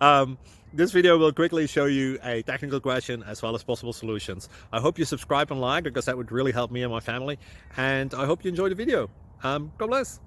um, this video will quickly show you a technical question as well as possible solutions. I hope you subscribe and like, because that would really help me and my family. And I hope you enjoy the video. God bless.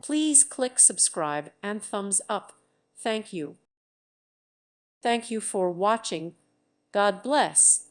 Please click subscribe and thumbs up. Thank you. Thank you for watching. God bless.